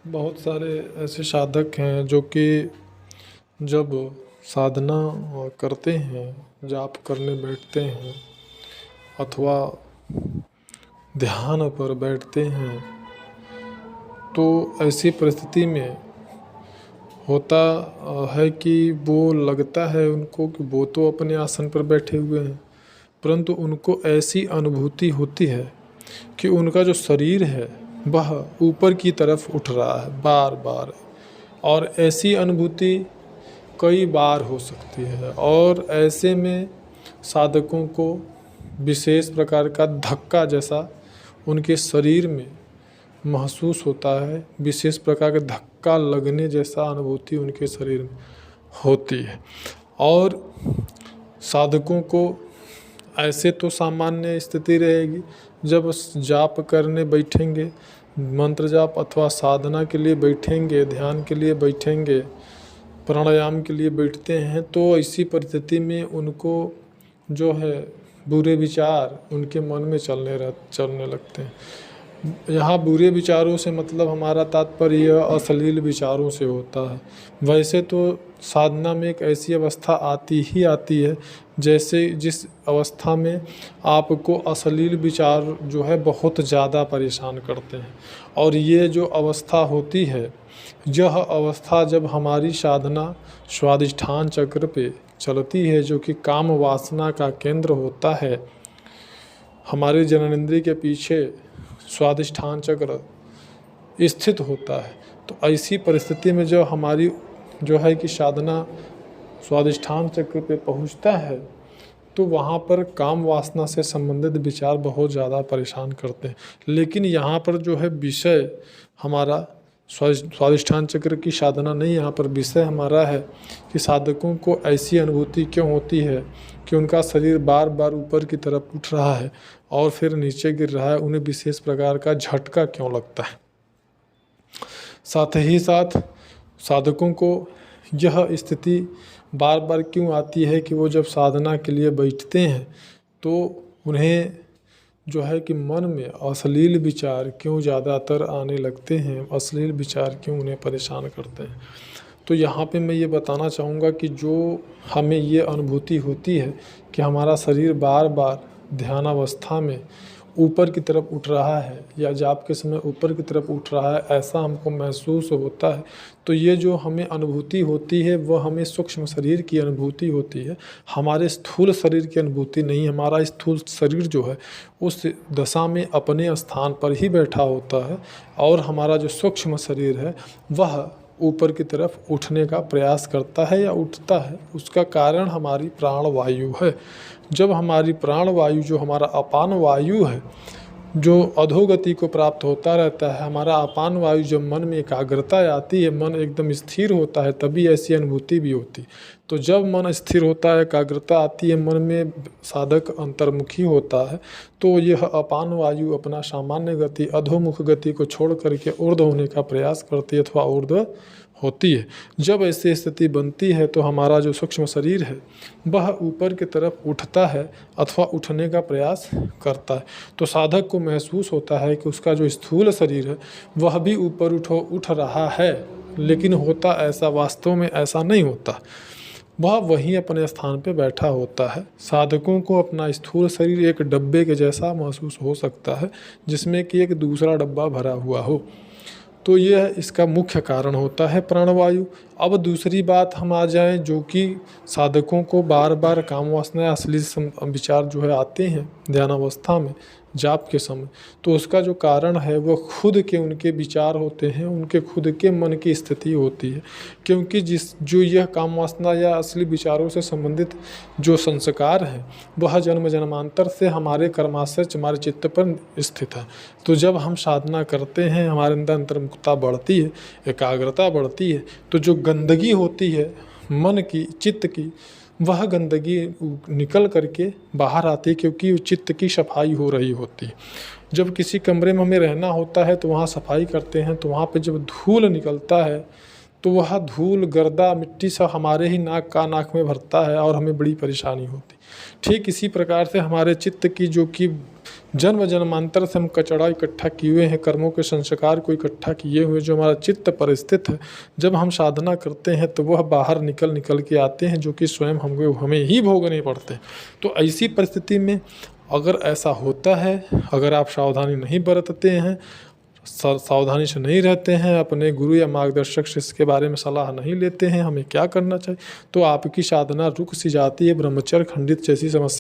बहुत सारे ऐसे साधक हैं जो कि जब साधना करते हैं, जाप करने बैठते हैं अथवा ध्यान पर बैठते हैं, तो ऐसी परिस्थिति में होता है कि वो लगता है उनको कि वो तो अपने आसन पर बैठे हुए हैं, परंतु उनको ऐसी अनुभूति होती है कि उनका जो शरीर है वह ऊपर की तरफ उठ रहा है बार बार। और ऐसी अनुभूति कई बार हो सकती है और ऐसे में साधकों को विशेष प्रकार का धक्का जैसा उनके शरीर में महसूस होता है, विशेष प्रकार का धक्का लगने जैसा अनुभूति उनके शरीर में होती है। और साधकों को ऐसे तो सामान्य स्थिति रहेगी, जब जाप करने बैठेंगे, मंत्र जाप अथवा साधना के लिए बैठेंगे, ध्यान के लिए बैठेंगे, प्राणायाम के लिए बैठते हैं, तो ऐसी परिस्थिति में उनको जो है बुरे विचार उनके मन में चलने लगते हैं। यहाँ बुरे विचारों से मतलब हमारा तात्पर्य अश्लील विचारों से होता है। वैसे तो साधना में एक ऐसी अवस्था आती ही आती है जैसे जिस अवस्था में आपको अश्लील विचार जो है बहुत ज़्यादा परेशान करते हैं। और ये जो अवस्था होती है, यह अवस्था जब हमारी साधना स्वादिष्ठान चक्र पे चलती है, जो कि काम वासना का केंद्र होता है, हमारे जननेंद्रिय के पीछे स्वादिष्ठान चक्र स्थित होता है, तो ऐसी परिस्थिति में जब हमारी जो है कि साधना स्वादिष्ठान चक्र पे पहुंचता है, तो वहाँ पर काम वासना से संबंधित विचार बहुत ज़्यादा परेशान करते हैं। लेकिन यहाँ पर जो है विषय हमारा स्वादिष्ठान चक्र की साधना नहीं, यहाँ पर विषय हमारा है कि साधकों को ऐसी अनुभूति क्यों होती है कि उनका शरीर बार बार ऊपर की तरफ उठ रहा है और फिर नीचे गिर रहा है, उन्हें विशेष प्रकार का झटका क्यों लगता है। साथ ही साथ साधकों को यह स्थिति बार बार क्यों आती है कि वो जब साधना के लिए बैठते हैं तो उन्हें जो है कि मन में अश्लील विचार क्यों ज़्यादातर आने लगते हैं, अश्लील विचार क्यों उन्हें परेशान करते हैं। तो यहाँ पे मैं ये बताना चाहूँगा कि जो हमें ये अनुभूति होती है कि हमारा शरीर बार बार ध्यानावस्था में ऊपर की तरफ उठ रहा है या जाप के समय ऊपर की तरफ उठ रहा है, ऐसा हमको महसूस होता है, तो ये जो हमें अनुभूति होती है वह हमें सूक्ष्म शरीर की अनुभूति होती है, हमारे स्थूल शरीर की अनुभूति नहीं। हमारा स्थूल शरीर जो है उस दशा में अपने स्थान पर ही बैठा होता है और हमारा जो सूक्ष्म शरीर है वह ऊपर की तरफ उठने का प्रयास करता है या उठता है। उसका कारण हमारी प्राण वायु है। जब हमारी प्राण वायु जो हमारा अपान वायु है, जो अधोगति को प्राप्त होता रहता है, हमारा अपान वायु जब मन में एकाग्रता आती है, मन एकदम स्थिर होता है, तभी ऐसी अनुभूति भी होती। तो जब मन स्थिर होता है, एकाग्रता आती है, मन में साधक अंतर्मुखी होता है, तो यह अपान वायु अपना सामान्य गति अधोमुख गति को छोड़ करके ऊर्ध्व होने का प्रयास करती है अथवा ऊर्ध्व होती है। जब ऐसी स्थिति बनती है तो हमारा जो सूक्ष्म शरीर है वह ऊपर की तरफ उठता है अथवा उठने का प्रयास करता है। तो साधक को महसूस होता है कि उसका जो स्थूल शरीर है वह भी ऊपर उठ रहा है, लेकिन होता ऐसा वास्तव में ऐसा नहीं होता, वह वहीं अपने स्थान पे बैठा होता है। साधकों को अपना स्थूल शरीर एक डब्बे के जैसा महसूस हो सकता है जिसमें कि एक दूसरा डब्बा भरा हुआ हो, तो यह इसका मुख्य कारण होता है प्राणवायु। अब दूसरी बात हम आ जाएं, जो कि साधकों को बार बार काम वासना अश्लील विचार जो है आते हैं ध्यानावस्था में जाप के समय, तो उसका जो कारण है वो खुद के उनके विचार होते हैं, उनके खुद के मन की स्थिति होती है। क्योंकि जो यह काम वासना या असली विचारों से संबंधित जो संस्कार है वह जन्म जन्मांतर से हमारे कर्माशय हमारे चित्त पर स्थित है। तो जब हम साधना करते हैं, हमारे अंदर अंतर्मुखता बढ़ती है, एकाग्रता बढ़ती है, तो जो गंदगी होती है मन की, चित्त की, वह गंदगी निकल करके बाहर आती है, क्योंकि चित्त की सफाई हो रही होती है। जब किसी कमरे में हमें रहना होता है तो वहाँ सफाई करते हैं, तो वहाँ पे जब धूल निकलता है तो वह धूल गर्दा मिट्टी सा हमारे ही नाक में भरता है और हमें बड़ी परेशानी होती। ठीक इसी प्रकार से हमारे चित्त की जो कि जन्म जन्मांतर से हम कचड़ा इकट्ठा किए हुए हैं, कर्मों के संस्कार को इकट्ठा किए हुए, जो हमारा चित्त परिस्थित है, जब हम साधना करते हैं तो वह बाहर निकल निकल के आते हैं, जो कि स्वयं हमें ही भोगने पड़ते हैं। तो ऐसी परिस्थिति में अगर ऐसा होता है, अगर आप सावधानी नहीं बरतते हैं, सावधानी से नहीं रहते हैं, अपने गुरु या मार्गदर्शक से इसके बारे में सलाह नहीं लेते हैं हमें क्या करना चाहिए, तो आपकी साधना रुक सी जाती है, ब्रह्मचर्य खंडित जैसी समस्या